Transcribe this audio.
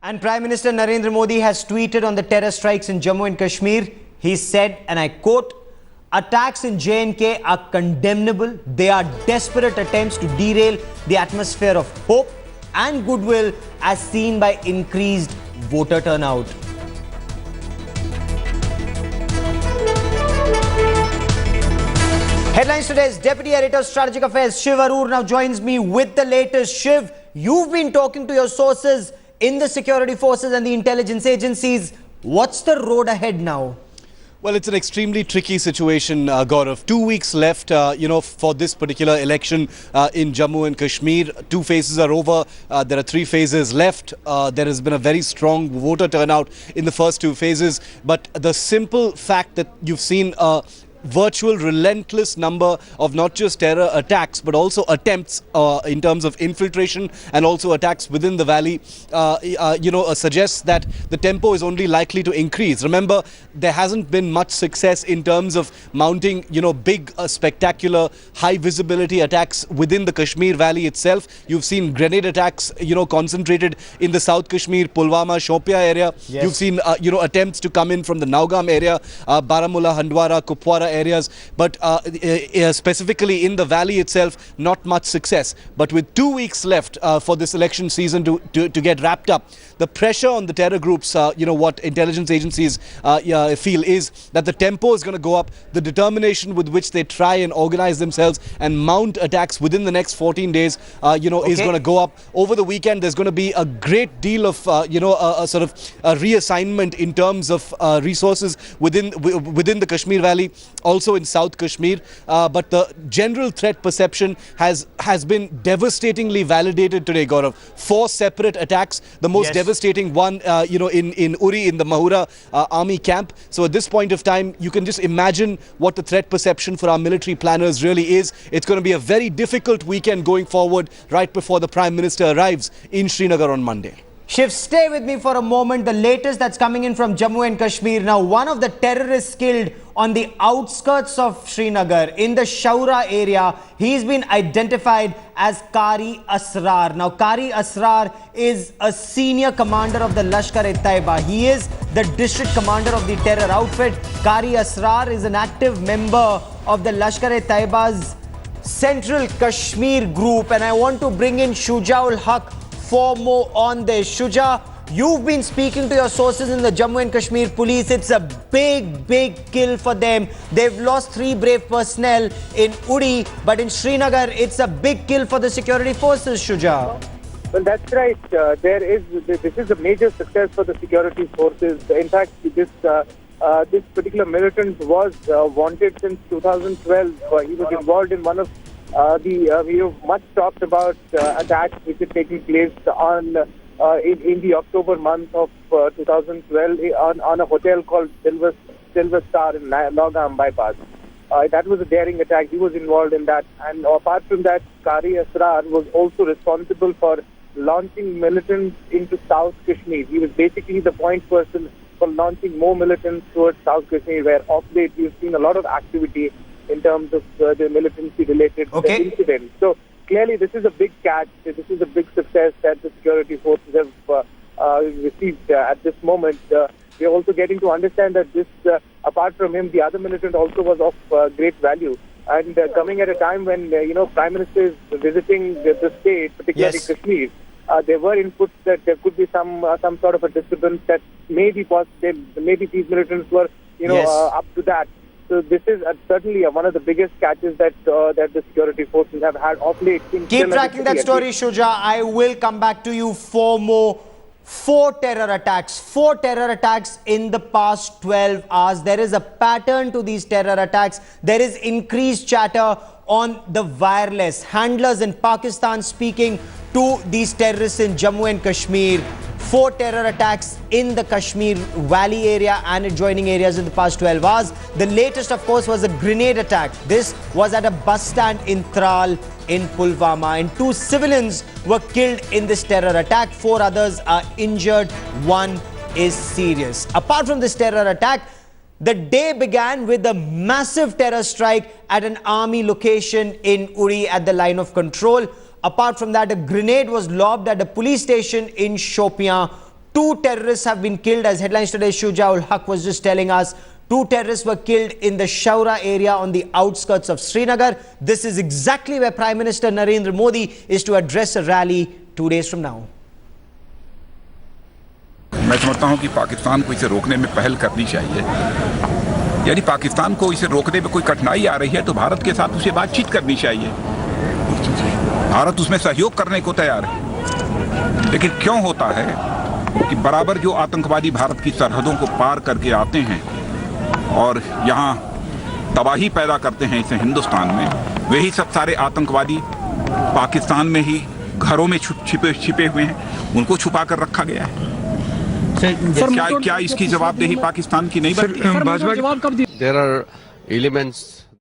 And Prime Minister Narendra Modi has tweeted on the terror strikes in Jammu and Kashmir. He said, and I quote, "Attacks in J&K are condemnable. They are desperate attempts to derail the atmosphere of hope and goodwill as seen by increased voter turnout." Headlines Today's Deputy Editor Strategic Affairs Shiv Arur now joins me with the latest. Shiv, you've been talking to your sources in the security forces and the intelligence agencies. What's the road ahead now? Well, it's an extremely tricky situation, Gaurav. 2 weeks left, for this particular election in Jammu and Kashmir. 2 phases are over. There are 3 phases left. There has been a very strong voter turnout in the first 2 phases. But the simple fact that you've seen a virtual relentless number of not just terror attacks but also attempts in terms of infiltration and also attacks within the valley suggests that the tempo is only likely to increase. Remember, there hasn't been much success in terms of mounting big spectacular high visibility attacks within the Kashmir valley itself. You've seen grenade attacks concentrated in the South Kashmir, Pulwama, Shopia area. Yes. You've seen attempts to come in from the Naugam area, Baramulla, Handwara, Kupwara areas, but specifically in the valley itself, not much success. But with 2 weeks left for this election season to get wrapped up, the pressure on the terror groups, what intelligence agencies feel is that the tempo is going to go up. The determination with which they try and organize themselves and mount attacks within the next 14 days, is going to go up. Over the weekend, there's going to be a great deal of, a sort of a reassignment in terms of resources within the Kashmir Valley, also in South Kashmir. But the general threat perception has been devastatingly validated today, Gaurav. 4 separate attacks. The most devastating one, in Uri, in the Mahura army camp. So at this point of time, you can just imagine what the threat perception for our military planners really is. It's going to be a very difficult weekend going forward right before the Prime Minister arrives in Srinagar on Monday. Shiv, stay with me for a moment. The latest that's coming in from Jammu and Kashmir. Now, one of the terrorists killed on the outskirts of Srinagar in the Shaura area, he's been identified as Qari Asrar. Now, Qari Asrar is a senior commander of the Lashkar-e-Taiba. He is the district commander of the terror outfit. Qari Asrar is an active member of the Lashkar-e-Taiba's Central Kashmir group. And I want to bring in Shujaul Haq for more on this. Shuja, you've been speaking to your sources in the Jammu and Kashmir police. It's a big kill for them. They've lost 3 brave personnel in Uri, but in Srinagar, it's a big kill for the security forces, Shuja. Well, that's right. This is a major success for the security forces. In fact, this particular militant was wanted since 2012. He was involved in one of we have much talked about attacks which had taken place in the October month of 2012 on a hotel called Silver Star in Naugam bypass. That was a daring attack. He was involved in that. And apart from that, Qari Asrar was also responsible for launching militants into South Kashmir. He was basically the point person for launching more militants towards South Kashmir, where of late we've seen a lot of activity in terms of the militancy-related incidents. So clearly this is a big catch. This is a big success that the security forces have received at this moment. We are also getting to understand that this, apart from him, the other militant also was of great value. And coming at a time when, Prime Minister is visiting the state, particularly Kashmir, there were inputs that there could be some sort of a disturbance that maybe these militants were, up to that. So this is certainly one of the biggest catches that the security forces have had of late. Keep tracking that story, Shuja. I will come back to you for more. 4 terror attacks. 4 terror attacks in the past 12 hours. There is a pattern to these terror attacks. There is increased chatter on the wireless. Handlers in Pakistan speaking to these terrorists in Jammu and Kashmir. 4 terror attacks in the Kashmir Valley area and adjoining areas in the past 12 hours. The latest, of course, was a grenade attack. This was at a bus stand in Tral in Pulwama, and 2 civilians were killed in this terror attack. 4 others are injured. 1 is serious. Apart from this terror attack, the day began with a massive terror strike at an army location in Uri at the line of control. Apart from that, a grenade was lobbed at a police station in Shopia. 2 terrorists have been killed. As headlines today, Shuja ul Haq was just telling us, 2 terrorists were killed in the Shaura area on the outskirts of Srinagar. This is exactly where Prime Minister Narendra Modi is to address a rally 2 days from now. मैं समझता हूं कि पाकिस्तान को इसे रोकने में पहल करनी चाहिए। यदि पाकिस्तान को इसे रोकने में कोई कठिनाई आ रही है तो भारत के साथ उसे बातचीत करनी चाहिए। भारत उसमें सहयोग करने को तैयार है, लेकिन क्यों होता है कि बराबर जो आतंकवादी भारत की सरहदों को पार करके आते हैं और यहाँ तबाही पैदा करते हैं इसे हिंदुस्तान में, वही सब सारे आतंकवादी पाकिस्तान में ही घरों में छिपे हुए हैं, उनको छुपा कर रखा गया है। क्या इसकी जवाबदेही पाकिस्तान की नहीं बनती? There are elements